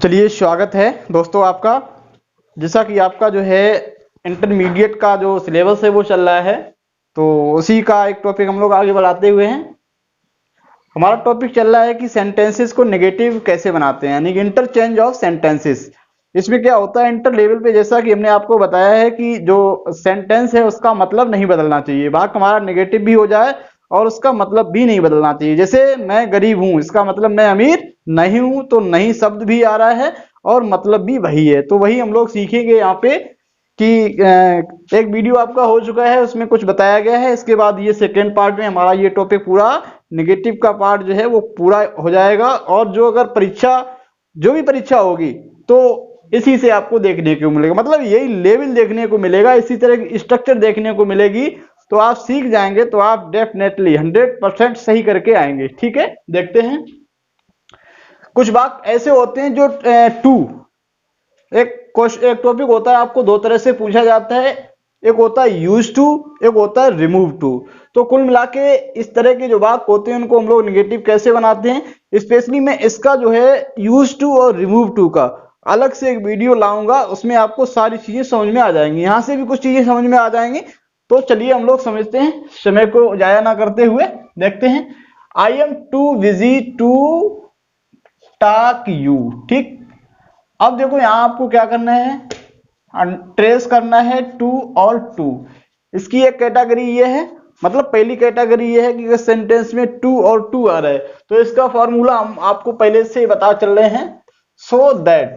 चलिए स्वागत है दोस्तों आपका। जैसा कि आपका जो है इंटरमीडिएट का जो सिलेबस है वो चल रहा है, तो उसी का एक टॉपिक हम लोग आगे बढ़ाते हुए हैं। हमारा टॉपिक चल रहा है कि सेंटेंसेस को नेगेटिव कैसे बनाते हैं, यानी कि इंटरचेंज ऑफ सेंटेंसेस। इसमें क्या होता है, इंटर लेवल पे जैसा कि हमने आपको बताया है कि जो सेंटेंस है उसका मतलब नहीं बदलना चाहिए, वाक्य हमारा नेगेटिव भी हो जाए और उसका मतलब भी नहीं बदलना चाहिए। जैसे मैं गरीब हूं, इसका मतलब मैं अमीर नहीं हूं, तो नहीं शब्द भी आ रहा है और मतलब भी वही है। तो वही हम लोग सीखेंगे यहाँ पे कि एक वीडियो आपका हो चुका है, उसमें कुछ बताया गया है। इसके बाद ये सेकेंड पार्ट में हमारा ये टॉपिक पूरा नेगेटिव का पार्ट जो है वो पूरा हो जाएगा। और जो अगर परीक्षा जो भी परीक्षा होगी तो इसी से आपको देखने को मिलेगा, मतलब यही लेवल देखने को मिलेगा, इसी तरह की स्ट्रक्चर देखने को मिलेगी। तो आप सीख जाएंगे तो आप डेफिनेटली 100% सही करके आएंगे। ठीक है, देखते हैं। कुछ वाक्य ऐसे होते हैं जो टू एक टॉपिक होता है, आपको दो तरह से पूछा जाता है। एक होता है यूज टू, एक होता है रिमूव टू। तो कुल मिला के इस तरह के जो वाक्य होते हैं उनको हम लोग निगेटिव कैसे बनाते हैं, स्पेशली मैं इसका जो है यूज टू और रिमूव टू का अलग से एक वीडियो लाऊंगा, उसमें आपको सारी चीजें समझ में आ जाएंगी, यहां से भी कुछ चीजें समझ में आ जाएंगी। तो चलिए हम लोग समझते हैं, समय को जाया ना करते हुए देखते हैं। I am too busy to talk you. ठीक, अब देखो यहां आपको क्या करना है, ट्रेस करना है टू और टू। इसकी एक कैटेगरी ये है, मतलब पहली कैटेगरी ये है कि सेंटेंस में टू और टू आ रहा है तो इसका फॉर्मूला हम आपको पहले से बता चल रहे हैं, सो दैट।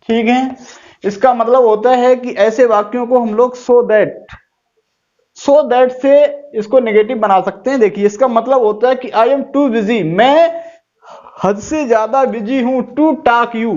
ठीक है, इसका मतलब होता है कि ऐसे वाक्यों को हम लोग सो दैट से इसको नेगेटिव बना सकते हैं। देखिए, इसका मतलब होता है कि आई एम टू बिजी, मैं हद से ज्यादा बिजी हूं, टू टॉक यू,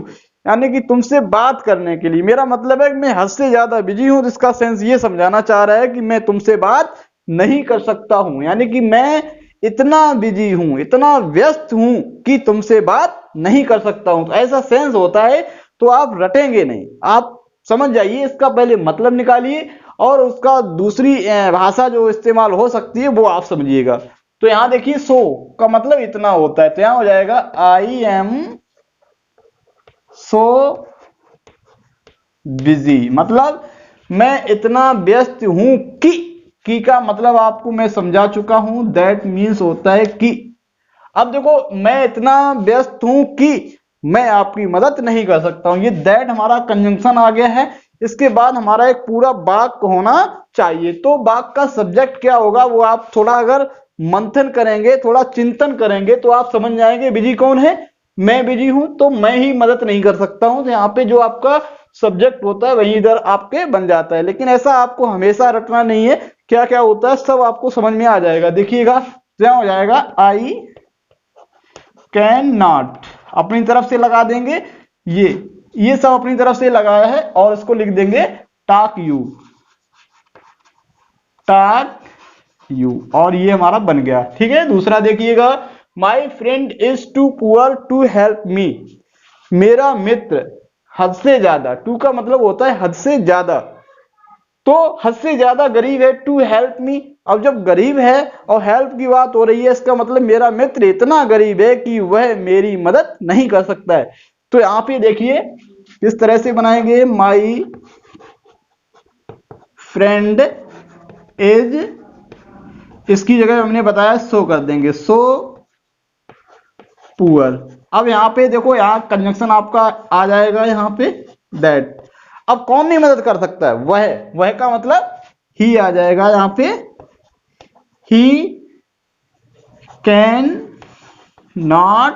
यानी कि तुमसे बात करने के लिए। मेरा मतलब है कि मैं हद से ज्यादा बिजी हूं, तो इसका सेंस ये समझाना चाह रहा है कि मैं तुमसे बात नहीं कर सकता हूं, यानी कि मैं इतना बिजी हूं, इतना व्यस्त हूं कि तुमसे बात नहीं कर सकता हूं। तो ऐसा सेंस होता है, तो आप रटेंगे नहीं, आप समझ जाइए, इसका पहले मतलब निकालिए और उसका दूसरी भाषा जो इस्तेमाल हो सकती है वो आप समझिएगा। तो यहां देखिए, सो का मतलब इतना होता है, तो यहां हो जाएगा आई एम सो बिजी, मतलब मैं इतना व्यस्त हूं कि का मतलब आपको मैं समझा चुका हूं, दैट मीन्स होता है कि। अब देखो, मैं इतना व्यस्त हूं कि मैं आपकी मदद नहीं कर सकता हूं, ये दैट हमारा कंजंक्शन आ गया है। इसके बाद हमारा एक पूरा वाक्य होना चाहिए। तो वाक्य का सब्जेक्ट क्या होगा वो आप थोड़ा अगर मंथन करेंगे, थोड़ा चिंतन करेंगे तो आप समझ जाएंगे बिजी कौन है। मैं बिजी हूं तो मैं ही मदद नहीं कर सकता हूं, तो यहाँ पे जो आपका सब्जेक्ट होता है वही इधर आपके बन जाता है। लेकिन ऐसा आपको हमेशा रटना नहीं है, क्या क्या होता है सब आपको समझ में आ जाएगा। देखिएगा, क्या हो जाएगा, आई कैन नॉट अपनी तरफ से लगा देंगे, ये सब अपनी तरफ से लगाया है और इसको लिख देंगे टॉक यू, और ये हमारा बन गया। ठीक है, दूसरा देखिएगा, my friend is too poor to help me, मेरा मित्र हद से ज्यादा, टू का मतलब होता है हद से ज्यादा, तो हद से ज्यादा गरीब है, टू हेल्प मी। अब जब गरीब है और हेल्प की बात हो रही है, इसका मतलब मेरा मित्र इतना गरीब है कि वह मेरी मदद नहीं कर सकता है। तो यहां पे देखिए किस तरह से बनाएंगे, माई फ्रेंड इज, इसकी जगह हमने बताया सो कर देंगे, सो पुअर। अब यहां पे देखो, यहां कंजंक्शन आपका आ जाएगा यहां पे दैट। अब कौन नहीं मदद कर सकता है, वह का मतलब ही आ जाएगा यहां पे, he can not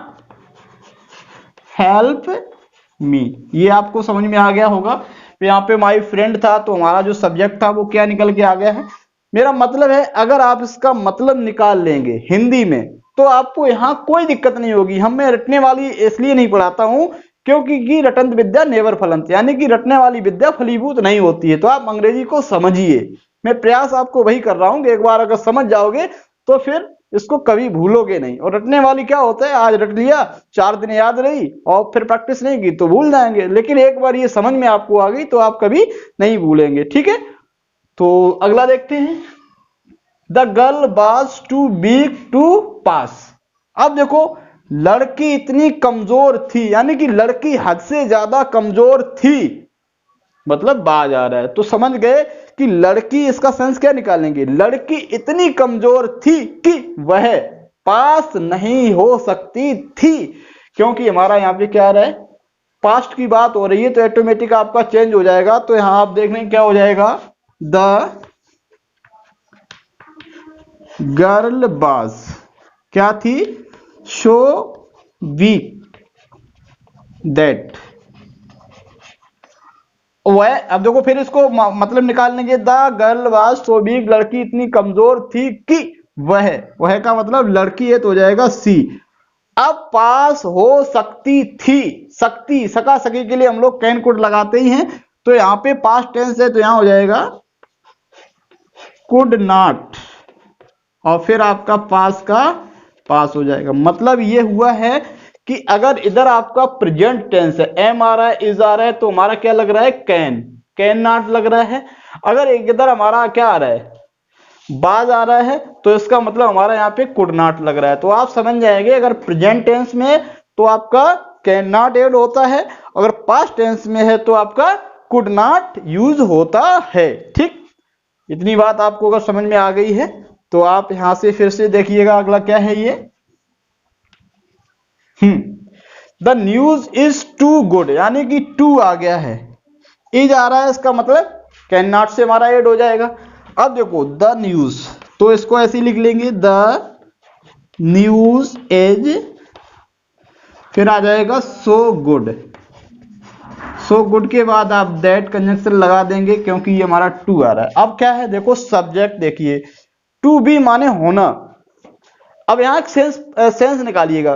help me. ये आपको समझ में आ गया होगा। तो यहाँ पे माई फ्रेंड था तो हमारा जो सब्जेक्ट था वो क्या निकल के आ गया है। मेरा मतलब है अगर आप इसका मतलब निकाल लेंगे हिंदी में तो आपको यहाँ कोई दिक्कत नहीं होगी। हम मैं रटने वाली इसलिए नहीं पढ़ाता हूं क्योंकि रटंत विद्या नेवर फलंत, यानी कि रटने वाली विद्या फलीभूत नहीं होती है। तो आप अंग्रेजी को समझिए, मैं प्रयास आपको वही कर रहा हूं कि एक बार अगर समझ जाओगे तो फिर इसको कभी भूलोगे नहीं। और रटने वाली क्या होता है, आज रट लिया, 4 दिन याद रही और फिर प्रैक्टिस नहीं की तो भूल जाएंगे, लेकिन एक बार ये समझ में आपको आ गई तो आप कभी नहीं भूलेंगे। ठीक है, तो अगला देखते हैं, the girl was too big to pass. अब देखो, लड़की इतनी कमजोर थी, यानी कि लड़की हद से ज्यादा कमजोर थी, मतलब बाज आ रहा है। तो समझ गए कि लड़की, इसका सेंस क्या निकालेंगे, लड़की इतनी कमजोर थी कि वह पास नहीं हो सकती थी, क्योंकि हमारा यहाँ पे क्या आ रहा है, पास्ट की बात हो रही है, तो ऑटोमेटिक आपका चेंज हो जाएगा। तो यहां आप देख लें क्या हो जाएगा, द गर्ल बाज क्या थी, शो वीक दैट वह, अब देखो फिर इसको मतलब निकालने के, the girl was so weak, लड़की इतनी कमजोर थी कि वह का मतलब लड़की है, तो हो जाएगा सी। अब पास हो सकती थी, सकती, सका सकी के लिए हम लोग कैन कुड लगाते ही हैं, तो यहाँ पे पास्ट टेंस है, तो यहाँ हो जाएगा कुड नॉट, और फिर आपका पास का पास हो जाएगा। मतलब ये हुआ है कि अगर इधर आपका प्रेजेंट टेंस है, एम आ रहा है, इज आ रहा है, तो हमारा क्या लग रहा है, कैन, कैन नॉट लग रहा है। अगर एक इधर हमारा क्या आ रहा है, बाज आ रहा है, तो इसका मतलब हमारा यहाँ पे कुड नॉट लग रहा है। तो आप समझ जाएंगे अगर प्रेजेंट टेंस में है तो आपका कैन नॉट ऐड होता है, अगर पास्ट टेंस में है तो आपका कुड नॉट यूज होता है। ठीक, इतनी बात आपको अगर समझ में आ गई है तो आप यहां से फिर से देखिएगा, अगला क्या है ये, the news is too good, यानी कि टू आ गया है, इज आ रहा है, इसका मतलब कैन नॉट से हमारा ऐड हो जाएगा। अब देखो द न्यूज, तो इसको ऐसे ही लिख लेंगे, द न्यूज इज, फिर आ जाएगा सो गुड, सो गुड के बाद आप दैट कंजंक्शन लगा देंगे, क्योंकि ये हमारा टू आ रहा है। अब क्या है, देखो सब्जेक्ट देखिए, टू बी माने होना। अब यहां एक सेंस निकालिएगा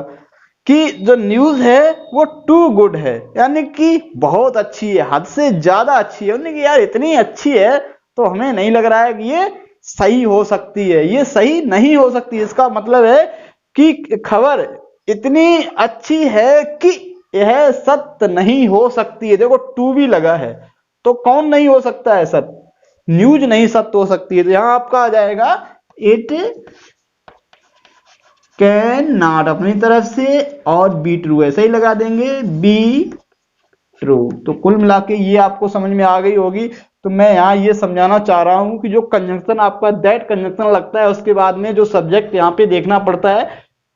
कि जो न्यूज है वो टू गुड है, यानी कि बहुत अच्छी है, हद से ज्यादा अच्छी है, यानी कि यार इतनी अच्छी है तो हमें नहीं लग रहा है कि ये सही हो सकती है, ये सही नहीं हो सकती। इसका मतलब है कि खबर इतनी अच्छी है कि यह सत्य नहीं हो सकती है। देखो टू भी लगा है, तो कौन नहीं हो सकता है सत्य, न्यूज नहीं सत्य हो सकती है। तो यहां आपका आ जाएगा इट कैन नॉट अपनी तरफ से, और बी ट्रू ऐसे ही लगा देंगे, बी ट्रू। तो कुल मिला के ये आपको समझ में आ गई होगी। तो मैं यहाँ ये समझाना चाह रहा हूं कि जो कंजंक्शन आपका दैट कंजंक्शन लगता है, उसके बाद में जो सब्जेक्ट यहाँ पे देखना पड़ता है,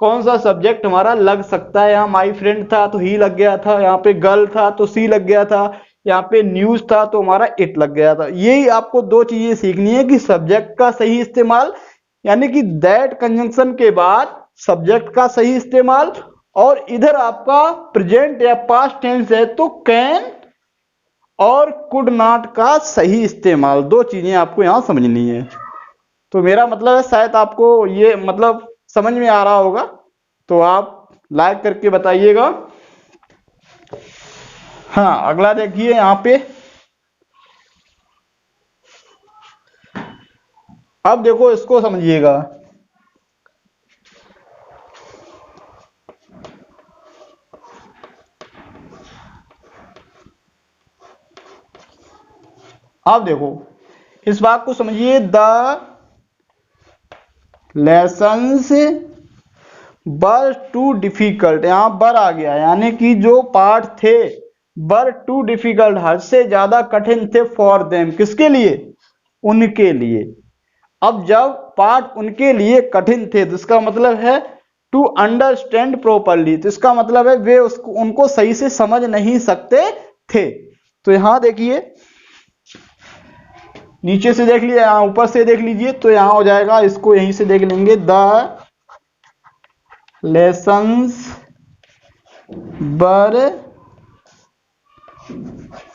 कौन सा सब्जेक्ट हमारा लग सकता है। यहाँ माई फ्रेंड था तो ही लग गया था, यहाँ पे गर्ल था तो सी लग गया था, यहाँ पे न्यूज था तो हमारा इट लग गया था। यही आपको दो चीजें सीखनी है कि सब्जेक्ट का सही इस्तेमाल, यानी कि दैट कंजंक्शन के बाद सब्जेक्ट का सही इस्तेमाल, और इधर आपका प्रेजेंट या पास्ट टेंस है तो कैन और कुड नॉट का सही इस्तेमाल। दो चीजें आपको यहां समझनी है। तो मेरा मतलब है शायद आपको ये मतलब समझ में आ रहा होगा, तो आप लाइक करके बताइएगा। हाँ, अगला देखिए यहां पे, अब देखो इसको समझिएगा। अब देखो इस बात को समझिए, द लेसन्स बर टू डिफिकल्ट, यहां बर आ गया, यानी कि जो पाठ थे बर टू डिफिकल्ट, हद से ज्यादा कठिन थे, फॉर देम, किसके लिए, उनके लिए। अब जब पाठ उनके लिए कठिन थे तो इसका मतलब है टू अंडरस्टैंड प्रॉपरली, तो इसका मतलब है वे उसको उनको सही से समझ नहीं सकते थे। तो यहां देखिए, नीचे से देख लीजिए, यहां ऊपर से देख लीजिए, तो यहां हो जाएगा, इसको यहीं से देख लेंगे, द लेसन्स बर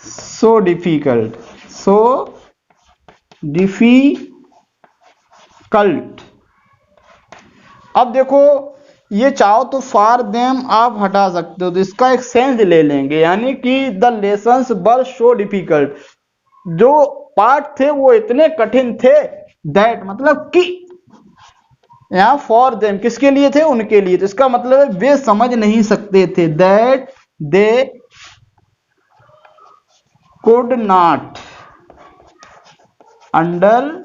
सो डिफिकल्ट, सो डिफिकल्ट। अब देखो ये चाहो तो फॉर देम आप हटा सकते हो, तो इसका एक सेंस ले लेंगे, यानी कि द लेसन्स बर सो डिफिकल्ट, जो पाठ थे वो इतने कठिन थे, दैट मतलब कि, यहां फॉर देम किसके लिए थे, उनके लिए, तो इसका मतलब है वे समझ नहीं सकते थे, that they could not understand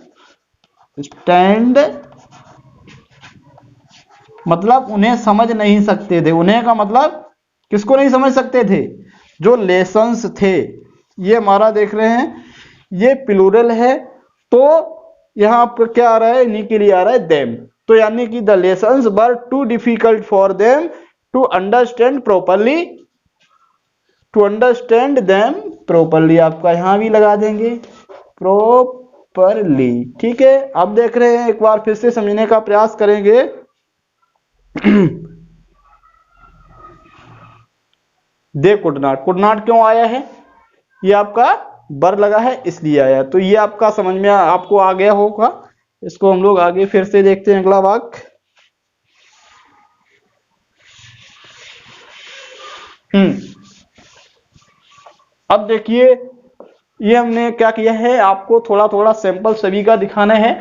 मतलब उन्हें समझ नहीं सकते थे। उन्हें का मतलब किसको नहीं समझ सकते थे? जो लेसन्स थे। ये हमारा देख रहे हैं, ये प्लूरल है, तो यहाँ पर क्या आ रहा है? इन्हीं के लिए आ रहा है देम। तो यानी कि the lessons were too difficult for them to understand properly, to understand them properly. आपका यहां भी लगा देंगे प्रॉपरली। ठीक है, अब देख रहे हैं, एक बार फिर से समझने का प्रयास करेंगे। दे कुड नॉट क्यों आया है? ये आपका बर लगा है इसलिए आया। तो ये आपका समझ में आपको आ गया होगा। इसको हम लोग आगे फिर से देखते हैं अगला वाक्य। अब देखिए, ये हमने क्या किया है, आपको थोड़ा थोड़ा सैंपल सभी का दिखाना है।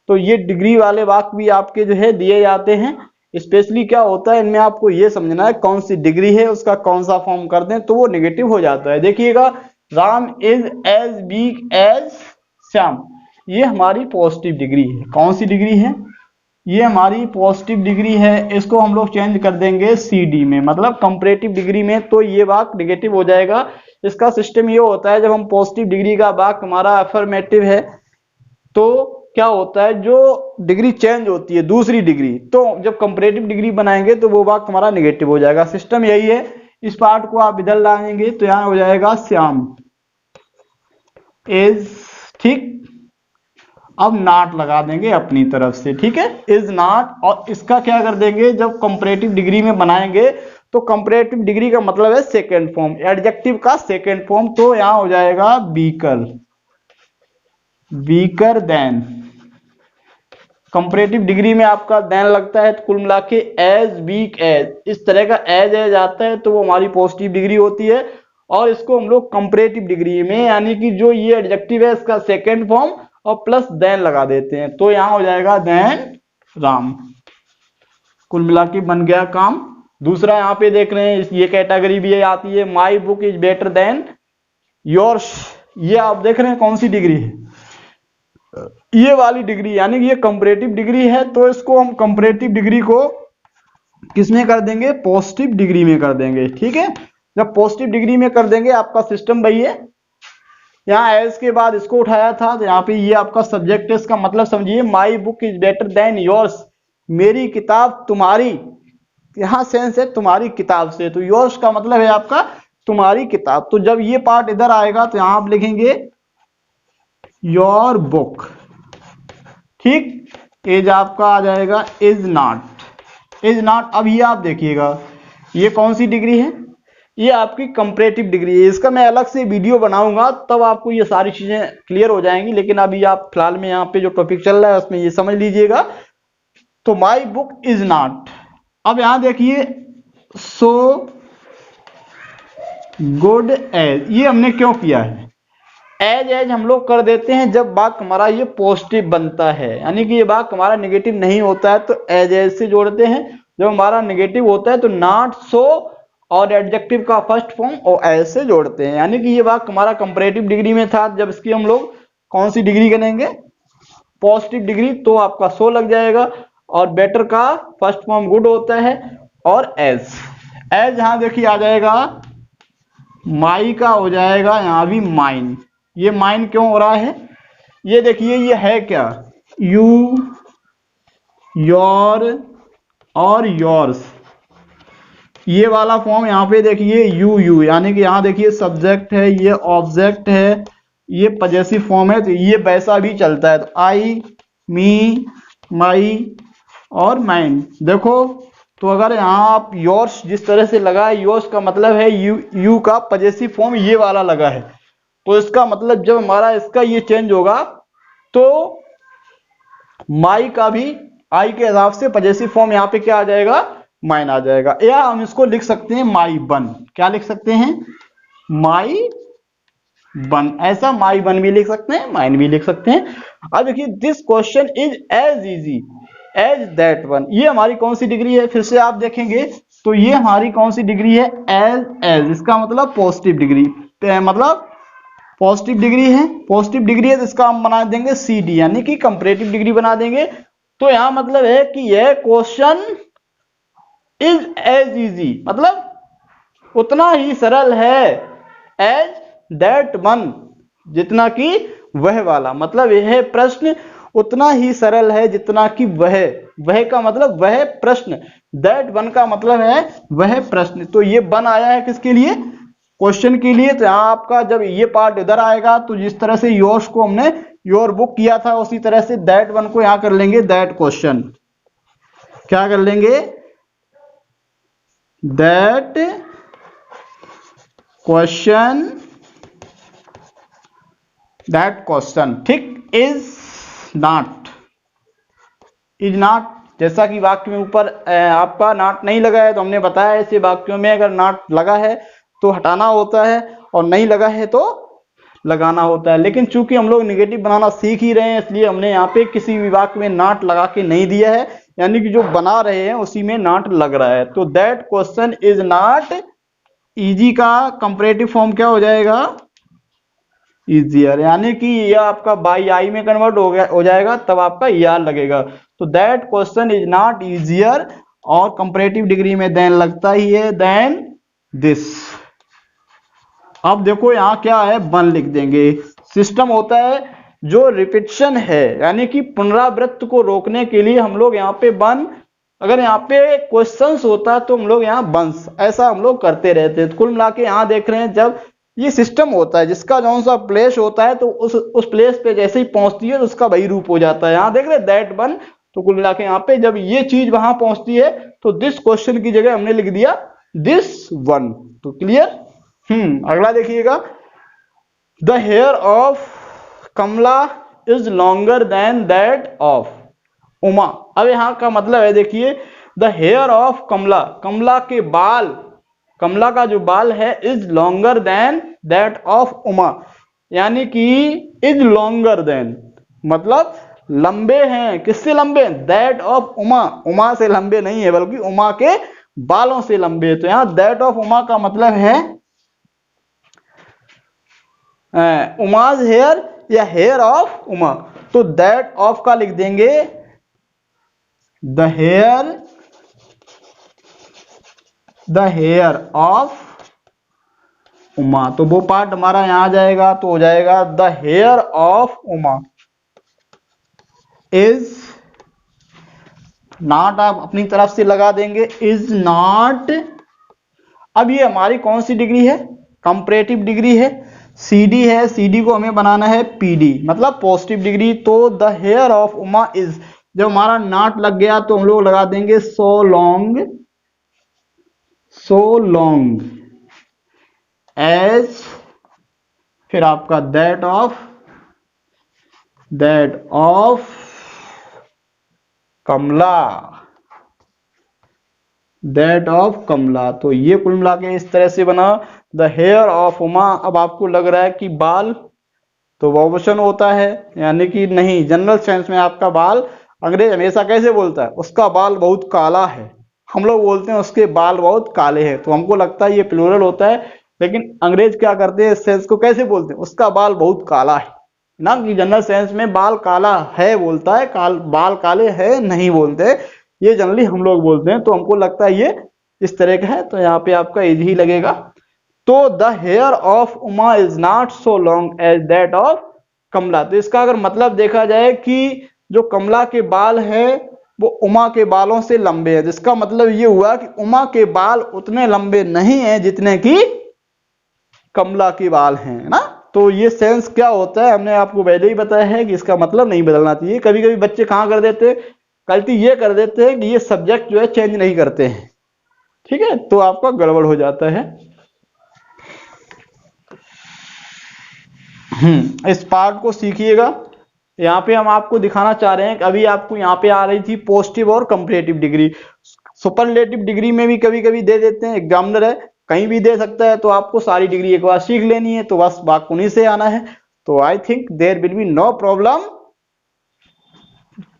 तो ये डिग्री वाले वाक्य भी आपके जो है दिए जाते हैं। स्पेशली क्या होता है इनमें, आपको ये समझना है कौन सी डिग्री है, उसका कौन सा फॉर्म कर दें तो वो नेगेटिव हो जाता है। देखिएगा, Ram is as big as Shyam, ये हमारी पॉजिटिव डिग्री है। कौन सी डिग्री है? ये हमारी पॉजिटिव डिग्री है। इसको हम लोग चेंज कर देंगे CD में, मतलब कंपैरेटिव डिग्री में, तो ये वाक्य नेगेटिव हो जाएगा। इसका सिस्टम ये होता है, जब हम पॉजिटिव डिग्री का वाक्य हमारा अफर्मेटिव है तो क्या होता है, जो डिग्री चेंज होती है दूसरी डिग्री, तो जब कंपैरेटिव डिग्री बनाएंगे तो वो वाक्य हमारा नेगेटिव हो जाएगा। सिस्टम यही है। इस पार्ट को आप इधर लाएंगे तो यहां हो जाएगा श्याम इज, ठीक। अब नॉट लगा देंगे अपनी तरफ से, ठीक है, इज नॉट। और इसका क्या कर देंगे, जब कंपैरेटिव डिग्री में बनाएंगे तो कंपैरेटिव डिग्री का मतलब है सेकेंड फॉर्म, एडजेक्टिव का सेकेंड फॉर्म। तो यहां हो जाएगा weaker, weaker then. Comparative degree में आपका देन लगता है, तो कुल मिला के एज वीक एज, इस तरह का एज आता है तो वो हमारी पॉजिटिव डिग्री होती है। और इसको हम लोग कंपैरेटिव डिग्री में, यानी कि जो ये एडजेक्टिव है इसका सेकेंड फॉर्म और प्लस देन लगा देते हैं, तो यहां हो जाएगा देन राम। कुल मिला के बन गया काम। दूसरा यहाँ पे देख रहे हैं, ये कैटेगरी भी आती है, my book is better than yours. ये आप देख रहे हैं कौन सी डिग्री है? ये वाली डिग्री, यानी कि ये कंपैरेटिव डिग्री है। तो इसको हम कंपैरेटिव डिग्री को किसमें कर देंगे? पॉजिटिव डिग्री में कर देंगे, ठीक है। जब पॉजिटिव डिग्री में कर देंगे, आपका सिस्टम वही है। यहाँ एज के बाद इसको उठाया था, तो यहाँ पे ये आपका सब्जेक्ट है। इसका मतलब समझिए, my book is better than yours, मेरी किताब तुम्हारी, यहाँ सेंस है तुम्हारी किताब से, तो योर्स का मतलब है आपका तुम्हारी किताब। तो जब ये पार्ट इधर आएगा तो यहां आप लिखेंगे योर बुक, ठीक। इज आपका आ जाएगा इज नॉट, इज नॉट। अब ये आप देखिएगा, ये कौन सी डिग्री है? ये आपकी कंपैरेटिव डिग्री है। इसका मैं अलग से वीडियो बनाऊंगा, तब आपको ये सारी चीजें क्लियर हो जाएंगी। लेकिन अभी आप फिलहाल में यहाँ पे जो टॉपिक चल रहा है उसमें ये समझ लीजिएगा। तो माई बुक इज नॉट। अब यहां देखिए, सो गुड एज, ये हमने क्यों किया है? एज एज हम लोग कर देते हैं जब वाक्य हमारा ये पॉजिटिव बनता है, यानी कि ये वाक्य हमारा नेगेटिव नहीं होता है तो एज एज से जोड़ते हैं। जब हमारा नेगेटिव होता है तो नॉट सो और एडजेक्टिव का फर्स्ट फॉर्म और एज से जोड़ते हैं। यानी कि ये वाक्य हमारा कंपैरेटिव डिग्री में था, जब इसकी हम लोग कौन सी डिग्री करेंगे? पॉजिटिव डिग्री, तो आपका सो लग जाएगा। और बेटर का फर्स्ट फॉर्म गुड होता है और एज, एज यहां देखिए आ जाएगा, माई का हो जाएगा यहां भी माइन। ये माइन क्यों हो रहा है? ये देखिए, ये है क्या? यू, योर और योर्स, ये वाला फॉर्म यहाँ पे देखिए यू, यानी कि यहाँ देखिए सब्जेक्ट है, ये ऑब्जेक्ट है, ये पजेसिव फॉर्म है, तो ये वैसा भी चलता है। तो आई, मी, माई और माइन। देखो, तो अगर यहाँ आप योर्स जिस तरह से लगा है, योर्स का मतलब है यू का पजेसिव फॉर्म ये वाला लगा है, तो इसका मतलब जब हमारा इसका ये चेंज होगा तो माई का भी आई के हिसाब से पजेसिव फॉर्म यहाँ पे क्या आ जाएगा? माइन आ जाएगा। या हम इसको लिख सकते हैं माई बन। क्या लिख सकते हैं? माई बन। ऐसा माई बन भी लिख सकते हैं, माइन भी लिख सकते हैं। अब देखिए, this question is as easy as that one, ये हमारी कौन सी डिग्री है? फिर से आप देखेंगे तो ये हमारी कौन सी डिग्री है? एज एज, इसका मतलब पॉजिटिव डिग्री, मतलब पॉजिटिव डिग्री है। पॉजिटिव डिग्री है तो इसका हम बना देंगे CD, यानी कि कंपैरेटिव डिग्री बना देंगे। तो यहां मतलब है कि यह क्वेश्चन इज एज इजी, मतलब उतना ही सरल है, एज दैट वन, जितना कि वह वाला, मतलब यह प्रश्न उतना ही सरल है जितना कि वह का मतलब वह प्रश्न, दैट वन का मतलब है वह प्रश्न। तो ये वन आया है किसके लिए, क्वेश्चन के लिए। तो यहाँ आपका जब ये पार्ट इधर आएगा तो जिस तरह से योर्स को हमने योर बुक किया था उसी तरह से दैट वन को यहां कर लेंगे दैट क्वेश्चन। क्या कर लेंगे, दैट क्वेश्चन, दैट क्वेश्चन, ठीक। इज नॉट, इज नॉट, जैसा कि वाक्य में ऊपर आपका नॉट नहीं लगा है तो हमने बताया ऐसे वाक्यों में अगर नॉट लगा है तो हटाना होता है और नहीं लगा है तो लगाना होता है। लेकिन चूंकि हम लोग निगेटिव बनाना सीख ही रहे हैं इसलिए हमने यहाँ पे किसी भी वाक्य में नॉट लगा के नहीं दिया है, यानी कि जो बना रहे हैं उसी में नॉट लग रहा है। तो that question is not easy का कंपैरेटिव फॉर्म क्या हो जाएगा, इजियर, यानी कि यह आपका बाई आई में कन्वर्ट हो जाएगा तब आपका यार लगेगा। तो that question is not easier, और कंपैरेटिव डिग्री में देन लगता ही है देन दिस। अब देखो यहां क्या है, वन लिख देंगे। सिस्टम होता है जो रिपीटिशन है, यानी कि पुनरावृत्त को रोकने के लिए हम लोग यहाँ पे वन, अगर यहाँ पे क्वेश्चंस होता तो हम लोग यहाँ वंस, ऐसा हम लोग करते रहते। तो कुल मिला के यहाँ देख रहे हैं जब ये सिस्टम होता है जिसका जौन सा प्लेस होता है तो उस प्लेस पे जैसे ही पहुंचती है तो उसका वही रूप हो जाता है। यहाँ देख रहे हैं दैट वन, तो कुल मिला के यहाँ पे जब ये चीज वहां पहुंचती है तो दिस क्वेश्चन की जगह हमने लिख दिया दिस वन। तो क्लियर। अगला देखिएगा, the hair of Kamala is longer than that of Uma. अब यहां का मतलब है देखिए, the hair of Kamala, Kamala के बाल, कमला का जो बाल है is longer than that of Uma, यानी कि इज लॉन्गर देन मतलब लंबे हैं, किससे लंबे, दैट ऑफ उमा, उमा से लंबे नहीं है बल्कि उमा के बालों से लंबे। तो यहां दैट ऑफ उमा का मतलब है उमाज हेयर या हेयर ऑफ उमा। तो दैट ऑफ का लिख देंगे द हेयर ऑफ उमा। तो वो पार्ट हमारा यहां आ जाएगा तो हो जाएगा the hair of Uma is not, आप अपनी तरफ से लगा देंगे इज नॉट। अब ये हमारी कौन सी डिग्री है, कंपैरेटिव डिग्री है, सीडी है, सीडी को हमें बनाना है पीडी मतलब पॉजिटिव डिग्री। तो the hair of Uma is, जब हमारा नॉट लग गया तो हम लोग लगा देंगे so long, so long as, फिर आपका that of Kamala, that of Kamala. तो ये कुल मिला के इस तरह से बना द हेयर ऑफ उमा। अब आपको लग रहा है कि बाल तो वॉवशन होता है, यानी कि नहीं, जनरल सेंस में आपका बाल, अंग्रेज हमेशा कैसे बोलता है, उसका बाल बहुत काला है, हम लोग बोलते हैं उसके बाल बहुत काले हैं। तो हमको लगता है ये प्लूरल होता है, लेकिन अंग्रेज क्या करते हैं, इस सेंस को कैसे बोलते हैं, उसका बाल बहुत काला है ना, कि जनरल सेंस में बाल काला है बोलता है, बाल काले है नहीं बोलते, ये जनरली हम लोग बोलते हैं। तो हमको लगता है ये इस तरह का है, तो यहाँ पे आपका इज ही लगेगा। तो the hair of Uma is not so long as that of Kamala. तो इसका अगर मतलब देखा जाए कि जो कमला के बाल है वो उमा के बालों से लंबे हैं, जिसका मतलब ये हुआ कि उमा के बाल उतने लंबे नहीं हैं जितने कि कमला के बाल हैं ना। तो ये सेंस क्या होता है हमने आपको पहले ही बताया है कि इसका मतलब नहीं बदलना चाहिए। कभी कभी बच्चे कहां कर देते, गलती ये कर देते हैं कि ये सब्जेक्ट जो है चेंज नहीं करते हैं, ठीक है, तो आपका गड़बड़ हो जाता है। इस पार्ट को सीखिएगा। यहाँ पे हम आपको दिखाना चाह रहे हैं कि अभी आपको यहाँ पे आ रही थी पॉजिटिव और कंपैरेटिव डिग्री, सुपरलेटिव डिग्री में भी कभी कभी दे देते हैं, एग्जामिनर है कहीं भी दे सकता है। तो आपको सारी डिग्री एक बार सीख लेनी है, तो बस बात उन्हीं से आना है। तो I think there will be no problem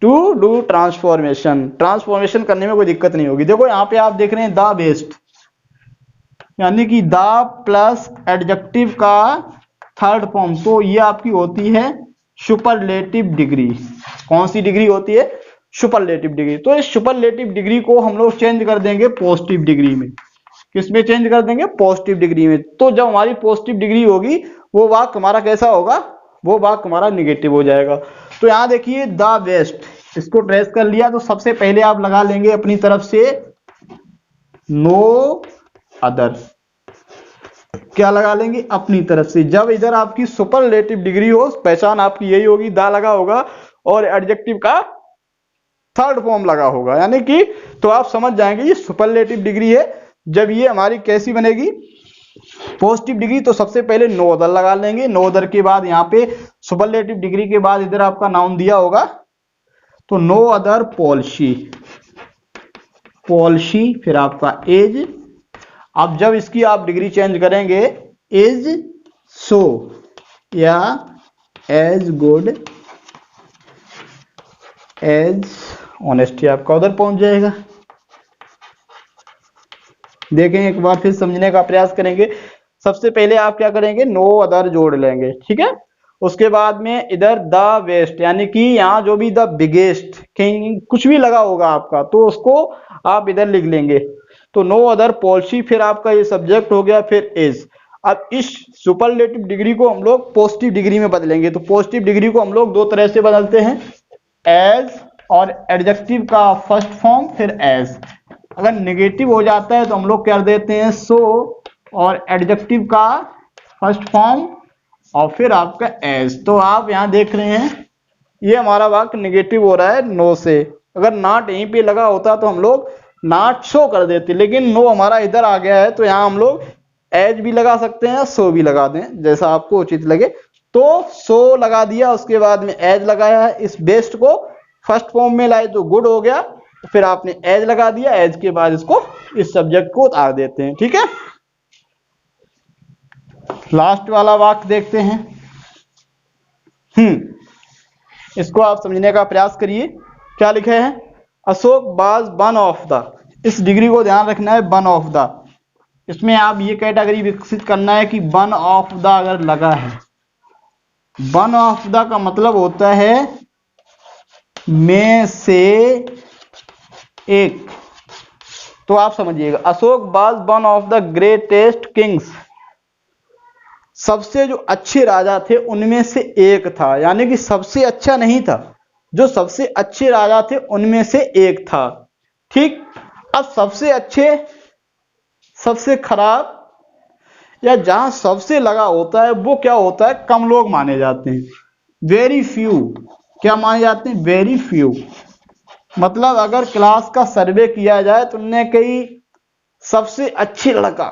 to do transformation, transformation करने में कोई दिक्कत नहीं होगी। देखो यहाँ पे आप देख रहे हैं द बेस्ट, यानी कि द प्लस एडजेक्टिव का थर्ड फॉर्म, तो ये आपकी होती है सुपरलेटिव डिग्री। कौन सी डिग्री होती है, सुपरलेटिव डिग्री। तो इस सुपरलेटिव डिग्री को हम लोग चेंज कर देंगे पॉजिटिव डिग्री में। किसमें चेंज कर देंगे? पॉजिटिव डिग्री में। तो जब हमारी पॉजिटिव डिग्री होगी वो वाक्य हमारा कैसा होगा? वो वाक्य हमारा निगेटिव हो जाएगा। तो यहां देखिए द बेस्ट, इसको ट्रेस कर लिया तो सबसे पहले आप लगा लेंगे अपनी तरफ से नो अदर। क्या लगा लेंगे? अपनी तरफ से। जब इधर आपकी सुपरलेटिव डिग्री हो, पहचान आपकी यही होगी, दा लगा होगा और एडजेक्टिव का थर्ड फॉर्म लगा होगा, यानी कि तो आप समझ जाएंगे ये सुपरलेटिव डिग्री है। जब ये हमारी कैसी बनेगी? Positive degree. तो सबसे पहले नो अदर लगा लेंगे। नो अदर के बाद यहाँ पे सुपरलेटिव डिग्री के बाद इधर आपका नाउन दिया होगा तो नो अदर पॉलिसी, पॉलिसी फिर आपका एज। अब जब इसकी आप डिग्री चेंज करेंगे इज सो या एज गुड एज ऑनेस्टी, आपका उधर पहुंच जाएगा। देखें एक बार फिर समझने का प्रयास करेंगे। सबसे पहले आप क्या करेंगे? नो अदर जोड़ लेंगे, ठीक है। उसके बाद में इधर द बेस्ट, यानी कि यहाँ जो भी द बिगेस्ट कहीं कुछ भी लगा होगा आपका तो उसको आप इधर लिख लेंगे। तो नो अदर पॉलिसी, फिर आपका ये सब्जेक्ट हो गया, फिर इज। अब इस सुपरलेटिव डिग्री को हम लोग पॉजिटिव डिग्री में बदलेंगे। तो पॉजिटिव डिग्री को हम लोग दो तरह से बदलते हैं, एज और एडजेक्टिव का फर्स्ट फॉर्म फिर एज। अगर नेगेटिव हो जाता है तो हम लोग कर देते हैं सो और एडजेक्टिव का फर्स्ट फॉर्म और फिर आपका एज। तो आप यहां देख रहे हैं ये हमारा वाक्य नेगेटिव हो रहा है नो से। अगर नॉट यहीं पे लगा होता तो हम लोग नॉट सो कर देते, लेकिन नो हमारा इधर आ गया है तो यहां हम लोग एज भी लगा सकते हैं, सो भी लगा दें, जैसा आपको उचित लगे। तो सो लगा दिया, उसके बाद में एज लगाया है। इस बेस्ट को फर्स्ट फॉर्म में लाए तो गुड हो गया, फिर आपने एज लगा दिया, एज के बाद इसको इस सब्जेक्ट को उतार देते हैं, ठीक है। लास्ट वाला वाक्य देखते हैं। इसको आप समझने का प्रयास करिए। क्या लिखे हैं? Ashok was one of the, इस डिग्री को ध्यान रखना है, वन ऑफ द। इसमें आप ये कैटेगरी विकसित करना है कि वन ऑफ द अगर लगा है, वन ऑफ द का मतलब होता है में से एक। तो आप समझिएगा Ashok was one of the greatest Kings, सबसे जो अच्छे राजा थे उनमें से एक था, यानी कि सबसे अच्छा नहीं था, जो सबसे अच्छे राजा थे उनमें से एक था, ठीक। अब सबसे अच्छे, सबसे खराब या जहां सबसे लगा होता है वो क्या होता है? कम लोग माने जाते हैं, वेरी फ्यू। क्या माने जाते हैं? Very few. मतलब अगर क्लास का सर्वे किया जाए तो उनने कई सबसे अच्छी लड़का,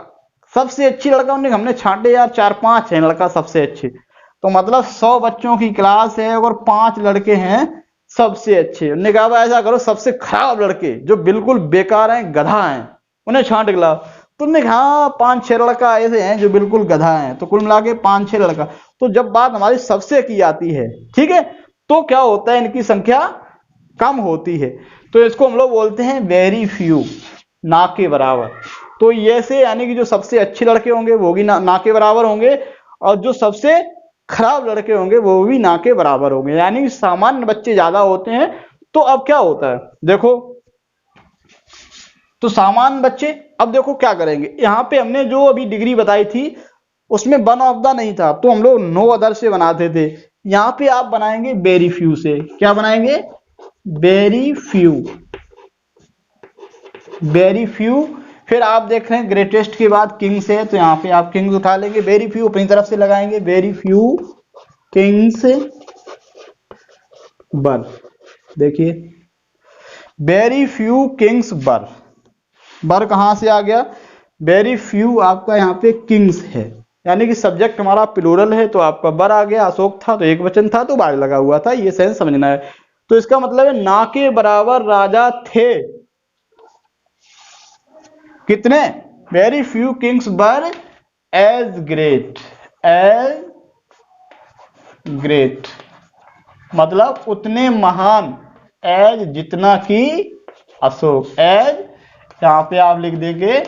सबसे अच्छी लड़का उन्हें हमने छांटे यार 4-5 है लड़का सबसे अच्छे, तो मतलब 100 बच्चों की क्लास है और 5 लड़के हैं सबसे अच्छे। उन्होंने कहा भाई ऐसा करो सबसे खराब लड़के जो बिल्कुल बेकार हैं, गधा हैं, उन्हें छांट गिला। तो उन्होंने कहा 5-6 लड़का ऐसे हैं जो बिल्कुल गधा हैं, तो कुल मिला के 5-6 लड़का। तो जब बात हमारी सबसे की आती है, ठीक है, तो क्या होता है? इनकी संख्या कम होती है, तो इसको हम लोग बोलते हैं वेरी फ्यू, ना के बराबर। तो ये से यानी कि जो सबसे अच्छे लड़के होंगे वो भी ना के बराबर होंगे और जो सबसे खराब लड़के होंगे वो भी ना के बराबर होंगे, यानी सामान्य बच्चे ज्यादा होते हैं। तो अब क्या होता है देखो, तो सामान्य बच्चे, अब देखो क्या करेंगे, यहां पे हमने जो अभी डिग्री बताई थी उसमें वन ऑफ द नहीं था तो हम लोग नो अदर से बनाते थे। यहां पे आप बनाएंगे वेरी फ्यू से। क्या बनाएंगे? Very few, very few. फिर आप देख रहे हैं ग्रेटेस्ट के बाद किंग्स है तो यहां पे आप किंग्स उठा लेंगे, वेरी फ्यू अपनी तरफ से लगाएंगे, वेरी फ्यू किंग्स बर। देखिए वेरी फ्यू किंग्स बर, बर कहां से आ गया? वेरी फ्यू आपका यहां पे किंग्स है, यानी कि सब्जेक्ट हमारा प्लूरल है तो आपका बर आ गया, अशोक था तो एक वचन था तो बार लगा हुआ था, ये सेंस समझना है। तो इसका मतलब है ना के बराबर राजा थे कितने? वेरी फ्यू किंग्स बर एज ग्रेट, एज ग्रेट मतलब उतने महान, एज जितना कि अशोक, एज यहां पे आप लिख देंगे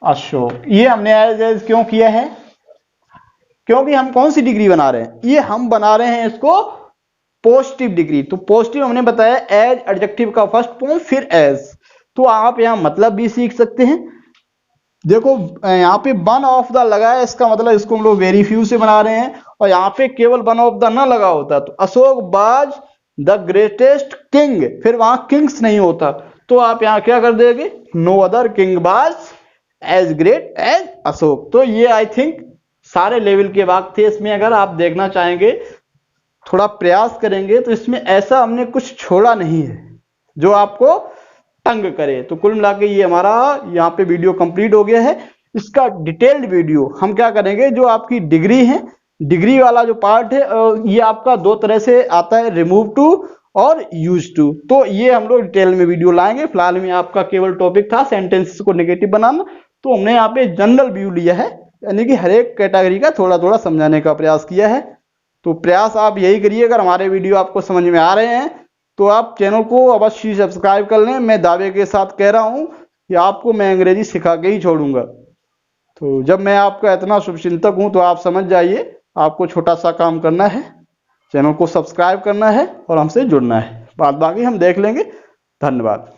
अशोक। ये हमने एज एज क्यों किया है? क्योंकि हम कौन सी डिग्री बना रहे हैं? ये हम बना रहे हैं इसको पॉजिटिव डिग्री। तो पॉजिटिव हमने बताया एज एडजेक्टिव का फर्स्ट फॉर्म, फिर एज। तो आप यहाँ मतलब भी सीख सकते हैं। देखो यहाँ पे वन ऑफ द लगा है, इसका मतलब इसको हम लोग वेरी फ्यू से बना रहे हैं, और यहाँ पे केवल वन ऑफ द ना लगा होता तो Ashok was the greatest king, फिर वहां किंग्स नहीं होता, तो आप यहाँ क्या कर देंगे, नो अदर किंग बाज एज ग्रेट एज अशोक। तो ये आई थिंक सारे लेवल के वाक्य थे। इसमें अगर आप देखना चाहेंगे, थोड़ा प्रयास करेंगे, तो इसमें ऐसा हमने कुछ छोड़ा नहीं है जो आपको तंग करे। तो कुल मिला के ये हमारा यहाँ पे वीडियो कंप्लीट हो गया है। इसका डिटेल्ड वीडियो हम क्या करेंगे, जो आपकी डिग्री है, डिग्री वाला जो पार्ट है, ये आपका दो तरह से आता है, रिमूव टू और यूज टू। तो ये हम लोग डिटेल में वीडियो लाएंगे। फिलहाल में आपका केवल टॉपिक था सेंटेंसेस को नेगेटिव बनाना, तो हमने यहाँ पे जनरल व्यू लिया है, यानी कि हर एक कैटेगरी का थोड़ा थोड़ा समझाने का प्रयास किया है। तो प्रयास आप यही करिए, अगर हमारे वीडियो आपको समझ में आ रहे हैं तो आप चैनल को अवश्य सब्सक्राइब कर लें। मैं दावे के साथ कह रहा हूं कि आपको मैं अंग्रेजी सिखा के ही छोड़ूंगा। तो जब मैं आपका इतना शुभचिंतक हूं तो आप समझ जाइए, आपको छोटा सा काम करना है, चैनल को सब्सक्राइब करना है और हमसे जुड़ना है, बात बाकी हम देख लेंगे। धन्यवाद।